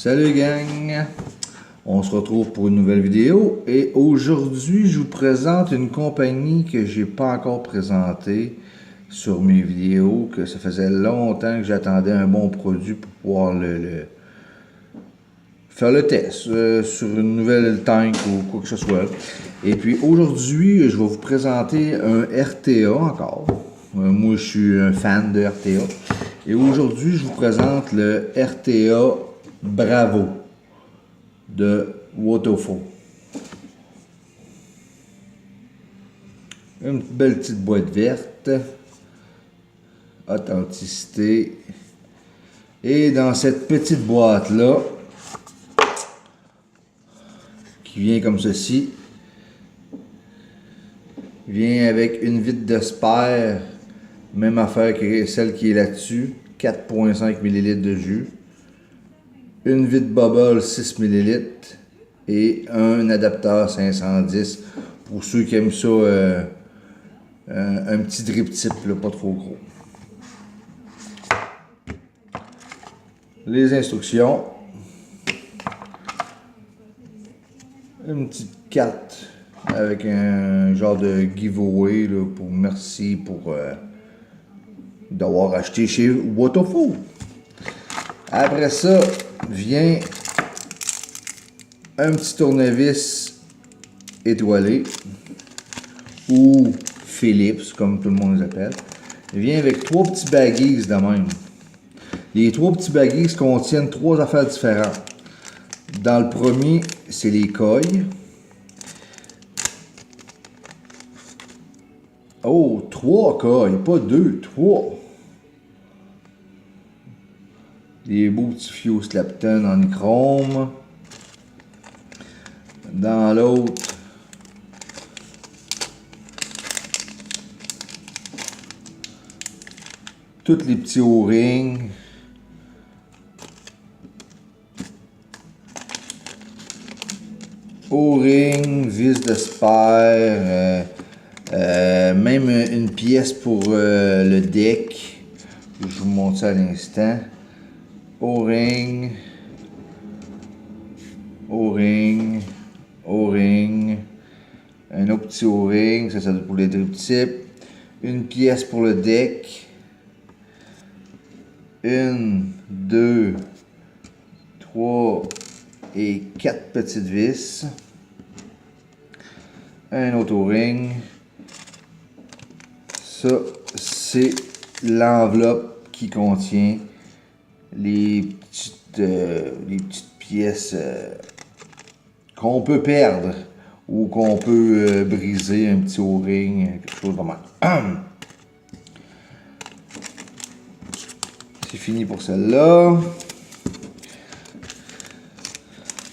Salut gang, on se retrouve pour une nouvelle vidéo et aujourd'hui je vous présente une compagnie que j'ai pas encore présentée sur mes vidéos, que ça faisait longtemps que j'attendais un bon produit pour pouvoir faire le test sur une nouvelle tank ou quoi que ce soit. Et puis aujourd'hui je vais vous présenter un RTA encore. Moi je suis un fan de RTA et aujourd'hui je vous présente le RTA Bravo de Wotofo. Une belle petite boîte verte, authenticité. Et dans cette petite boîte là, qui vient comme ceci, vient avec une vitre de spare, même affaire que celle qui est là-dessus, 4,5 ml de jus. Une vitre bubble 6 ml et un adapteur 510 pour ceux qui aiment ça, un petit drip tip, là, pas trop gros. Les instructions, une petite carte avec un genre de giveaway là, pour merci pour d'avoir acheté chez Wotofo. Après ça vient un petit tournevis étoilé ou Philips comme tout le monde les appelle. Il vient avec 3 petits baggies de même. Les 3 petits baggies contiennent 3 affaires différentes. Dans le premier, c'est les coils. Oh, 3 coils, pas 2, 3. Des beaux petits fuse Clapton en nichrome. Dans l'autre, tous les petits O-rings. O-ring, vis de spare, même une pièce pour le deck. Je vous montre ça à l'instant. O-ring, O-ring, O-ring, un autre petit O-ring, ça c'est pour les drip tips, une pièce pour le deck, 1, 2, 3 et 4 petites vis, un autre O-ring. Ça c'est l'enveloppe qui contient les petites pièces qu'on peut perdre ou qu'on peut briser, un petit O-ring, quelque chose comme ça. C'est fini pour celle-là.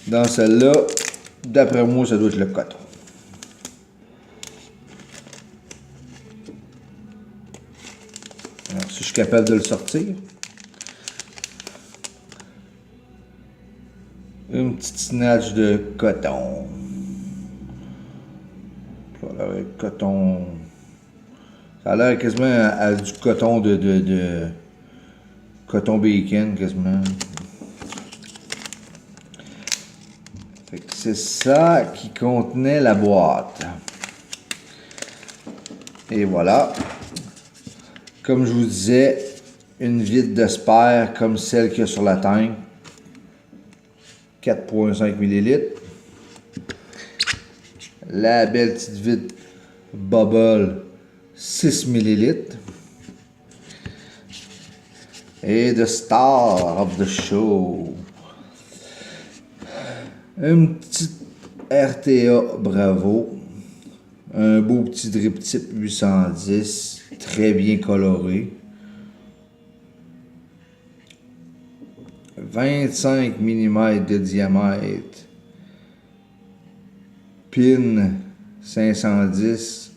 Dans celle-là, d'après moi, ça doit être le coton. Alors, si je suis capable de le sortir. Une petite snatch de coton. Ça a l'air coton. Ça a l'air quasiment à du coton de coton bacon quasiment. Fait que c'est ça qui contenait la boîte. Et voilà. Comme je vous disais, une vitre de spare comme celle qu'il y a sur la tank. 4,5 ml. La belle petite vitre bubble 6 ml. Et the star of the show, une petite RTA Bravo, un beau petit drip tip 810, très bien coloré. 25 mm de diamètre, pin 510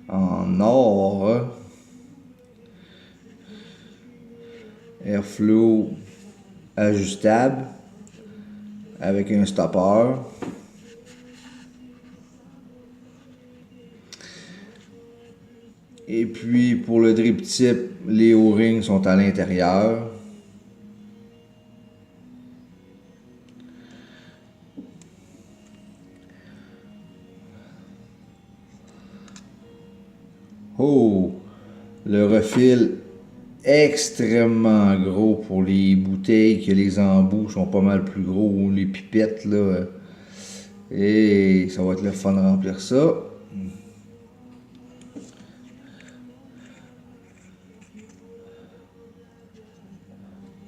en or, airflow ajustable avec un stopper. Et puis pour le drip tip, les O-rings sont à l'intérieur. Oh! Le refil extrêmement gros pour les bouteilles, que les embouts sont pas mal plus gros, les pipettes là. Et ça va être le fun de remplir ça.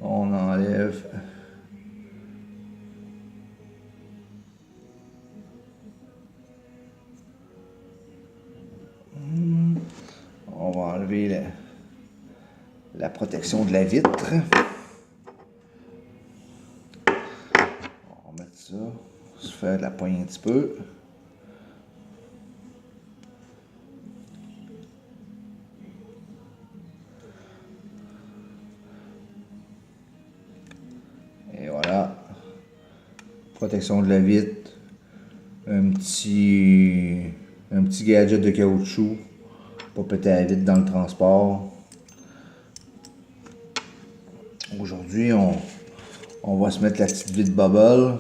On enlève. On va enlever la protection de la vitre. On va mettre ça. On va se faire de la poignée un petit peu. Et voilà. Protection de la vitre. Un petit gadget de caoutchouc. Pas péter la vitre dans le transport. Aujourd'hui, on va se mettre la petite vitre bubble.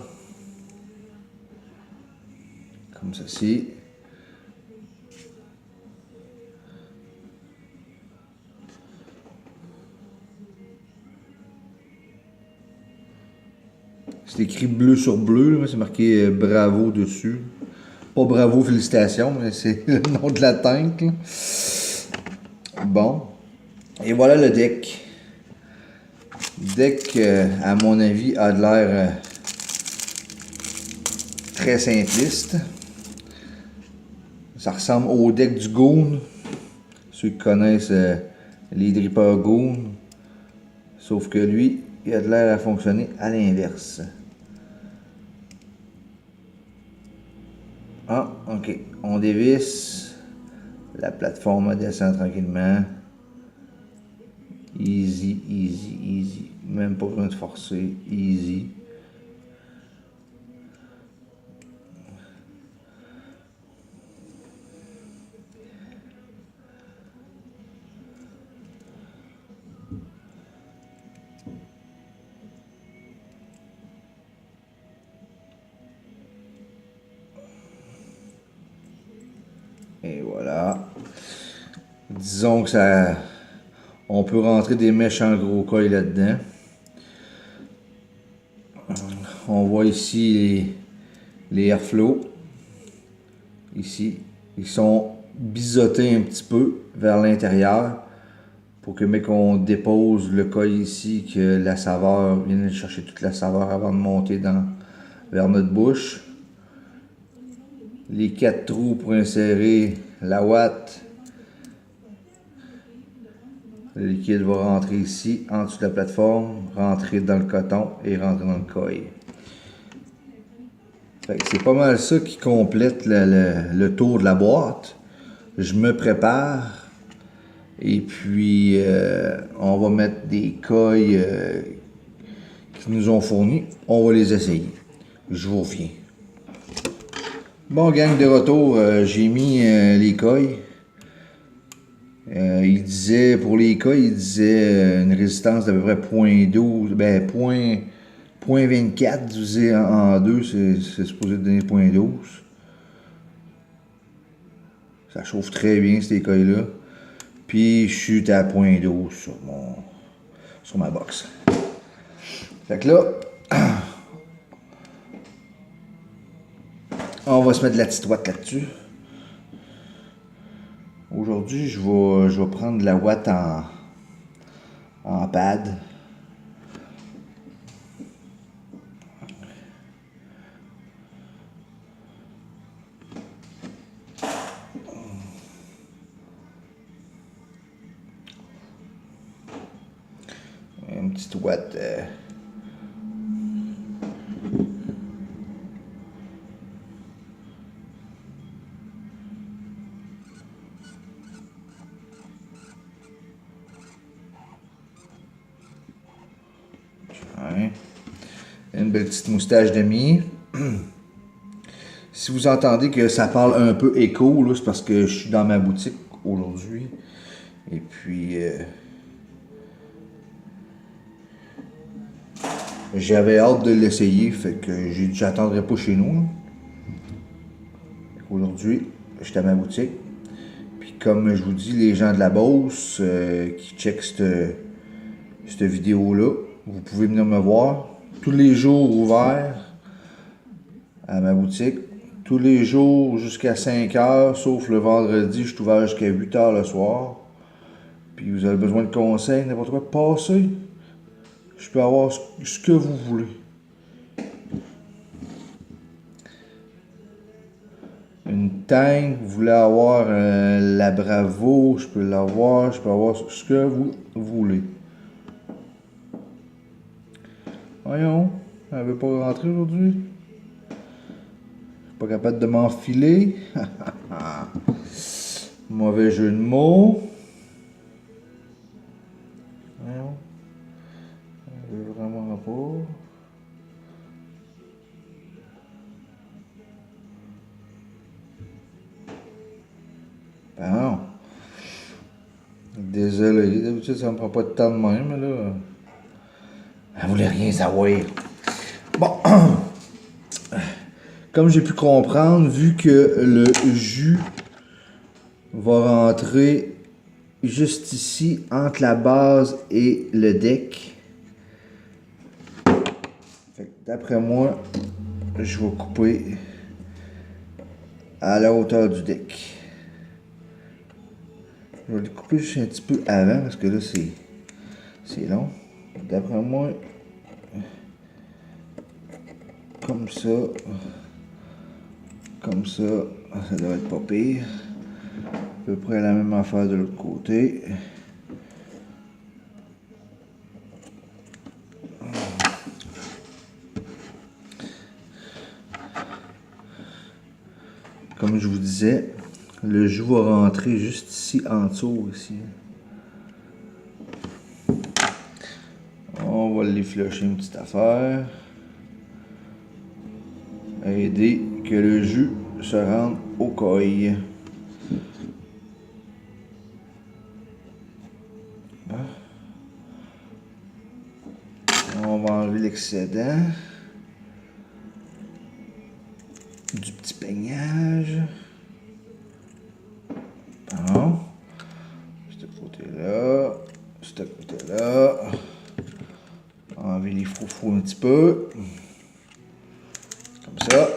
Comme ceci. C'est écrit bleu sur bleu, c'est marqué bravo dessus. Pas bravo, félicitations, mais c'est le nom de la tank. Là. Bon. Et voilà le deck. Le deck, à mon avis, a de l'air très simpliste. Ça ressemble au deck du Goon. Ceux qui connaissent les Dripper Goon. Sauf que lui, il a de l'air à fonctionner à l'inverse. Ah, ok. On dévisse. La plateforme descend tranquillement. Easy, easy, easy. Même pas besoin de forcer. Easy. Et voilà. Disons que ça... On peut rentrer des mèches en gros coil là-dedans. On voit ici les airflows. Ici. Ils sont biseautés un petit peu vers l'intérieur. Pour que, mais qu'on dépose le coil ici, que la saveur vienne chercher toute la saveur avant de monter vers notre bouche. Les 4 trous pour insérer la ouate. Le liquide va rentrer ici, en dessous de la plateforme, rentrer dans le coton et rentrer dans le coil. C'est pas mal ça qui complète le tour de la boîte. Je me prépare. Et puis, on va mettre des coils qui nous ont fournis. On va les essayer. Je vous reviens. Bon, gang, de retour, j'ai mis les coils. Il disait, pour les coils, il disait une résistance d'à peu près 0.12, ben 0.24 divisé en 2, c'est supposé donner 0.12. Ça chauffe très bien ces coils-là. Puis je suis à 0.12 sur ma box. Fait que là, on va se mettre de la petite ouate là-dessus. Aujourd'hui, je vais prendre de la ouate en pad. Une petite ouate. Ouais. Une belle petite moustache de mie. Si vous entendez que ça parle un peu écho, c'est parce que je suis dans ma boutique aujourd'hui. Et puis, j'avais hâte de l'essayer, fait que j'attendrai pas chez nous. Aujourd'hui, j'étais à ma boutique. Puis comme je vous dis, les gens de la Beauce qui checkent cette vidéo-là, vous pouvez venir me voir. Tous les jours ouverts à ma boutique. Tous les jours jusqu'à 5 heures, sauf le vendredi, je suis ouvert jusqu'à 8 heures le soir. Puis vous avez besoin de conseils, n'importe quoi, passez. Je peux avoir ce que vous voulez. Une tank, vous voulez avoir la Bravo, je peux l'avoir, je peux avoir ce que vous voulez. Voyons, elle veut pas rentrer aujourd'hui. Pas capable de m'enfiler. Mauvais jeu de mots. Voyons. Elle veut vraiment pas. Ben non. Désolé, d'habitude ça me prend pas de temps de même, mais là. Elle voulait rien savoir. Bon. Comme j'ai pu comprendre, vu que le jus va rentrer juste ici, entre la base et le deck. D'après moi, je vais couper à la hauteur du deck. Je vais le couper juste un petit peu avant parce que là c'est long. D'après moi, comme ça, ça doit être pas pire. À peu près la même affaire de l'autre côté. Comme je vous disais, le jus va rentrer juste ici en dessous ici. On va l'effleucher une petite affaire. Aider que le jus se rende au coil. On va enlever l'excédent du petit peignage. Bon. Ce côté-là. Ce côté-là. Enlever les froufrous un petit peu. Comme ça.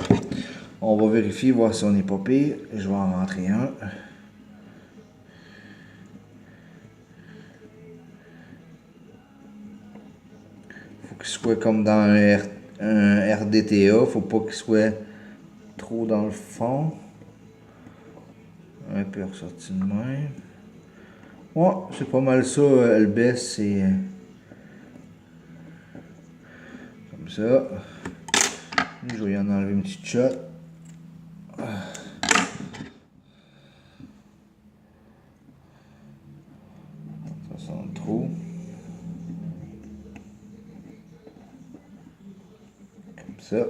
On va vérifier, voir si on n'est pas pire. Je vais en rentrer un. Faut qu'il soit comme dans un RDTA. Faut pas qu'il soit trop dans le fond. Un peu ressorti de même. Ouais, c'est pas mal ça, le baisse, c'est comme ça. Je vais y en enlever une petite shot. Ça sent trop. Comme ça.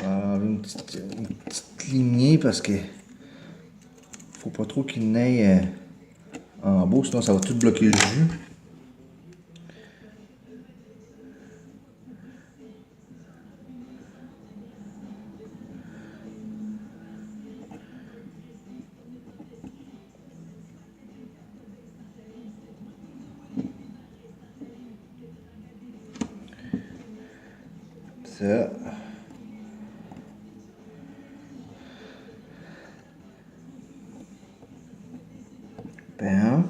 On va enlever une petite lignée parce que faut pas trop qu'il n'aille en bas, sinon ça va tout bloquer le jus. Ça. Ben.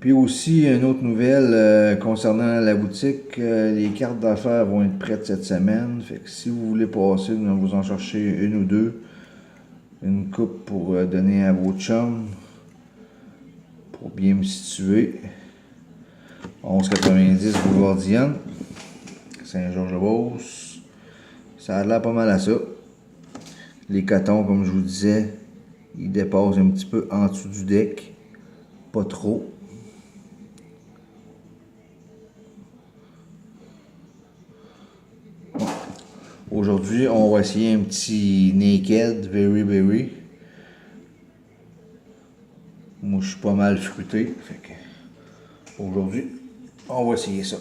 Puis aussi, une autre nouvelle concernant la boutique, les cartes d'affaires vont être prêtes cette semaine. Fait que si vous voulez passer, vous en chercher une ou deux, une coupe pour donner à vos chums, pour bien me situer. 11,90 Boulevard Diane, Saint-Georges-de-Beauce. Ça a l'air pas mal à ça. Les cotons, comme je vous disais, ils dépassent un petit peu en dessous du deck. Pas trop. Aujourd'hui, on va essayer un petit Naked Very Berry. Moi, je suis pas mal fruité. Fait que aujourd'hui, on va essayer ça.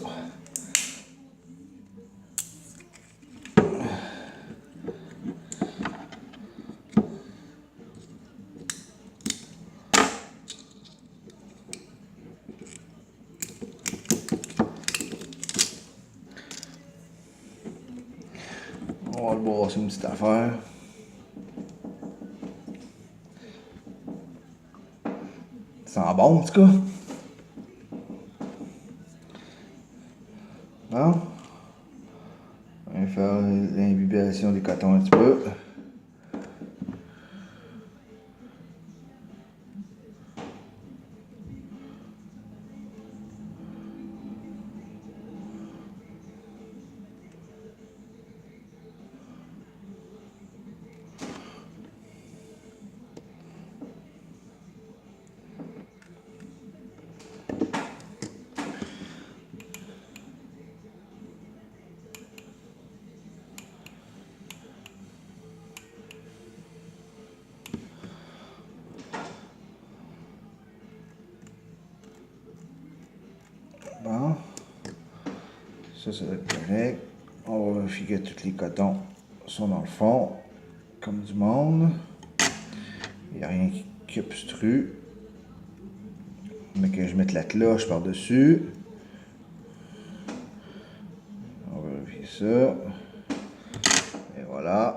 On va le brasser une petite affaire. Ça sent bon en tout cas. Non? On va faire l'imbibation des cotons un petit peu. Bon. Ça va être correct. On va vérifier que tous les cotons sont dans le fond, comme du monde. Il n'y a rien qui obstrue. Mais que je mette la cloche par-dessus. On va vérifier ça. Et voilà.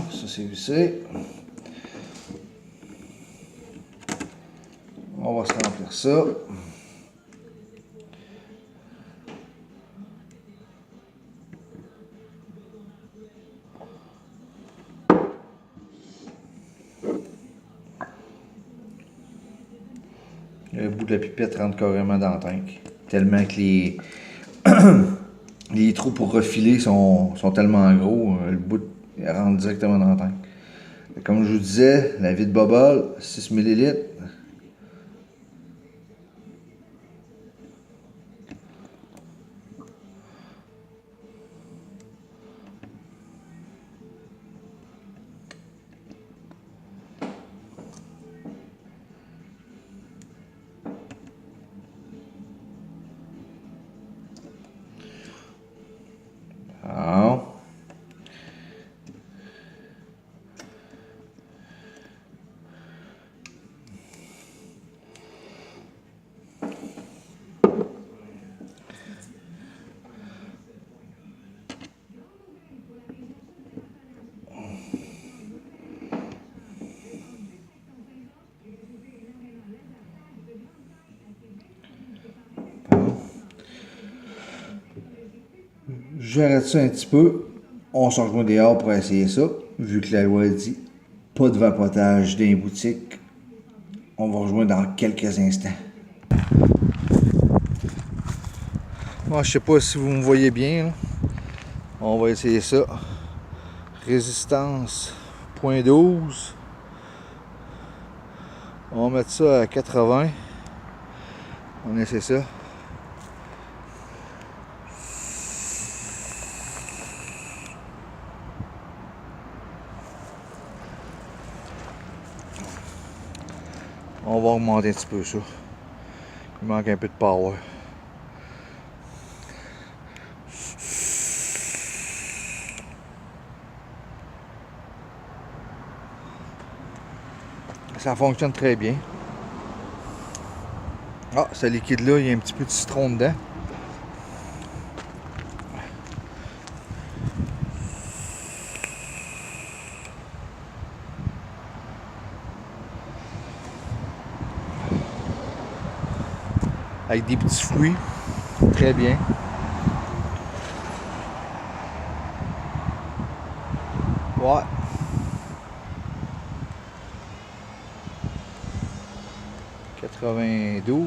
Ça c'est vissé. On va se remplir ça. Le bout de la pipette rentre carrément dans le tank. Tellement que les trous pour refiler sont tellement gros, le bout rentre directement dans le tank. Comme je vous disais, la vie de bobole, 6 ml. J'arrête ça un petit peu. On se rejoint dehors pour essayer ça. Vu que la loi dit pas de vapotage dans les boutiques. On va rejoindre dans quelques instants. Moi, je sais pas si vous me voyez bien. Là. On va essayer ça. Résistance 0.12. On va mettre ça à 80. On essaie ça. On va augmenter un petit peu ça. Il manque un peu de power. Ça fonctionne très bien. Ah, ce liquide-là, il y a un petit peu de citron dedans. Avec des petits fruits. Très bien. Ouais. $92.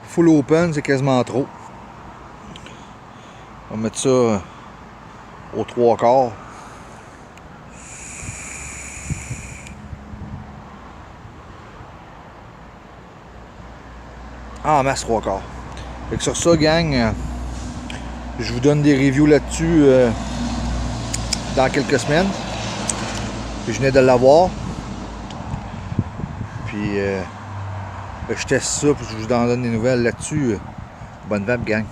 Full open, c'est quasiment trop. On va mettre ça aux 3/4. En masse 3/4. Fait que sur ça, gang, je vous donne des reviews là-dessus dans quelques semaines. Puis je venais de l'avoir. Puis Je teste ça, puis je vous en donne des nouvelles là-dessus. Bonne vape, gang.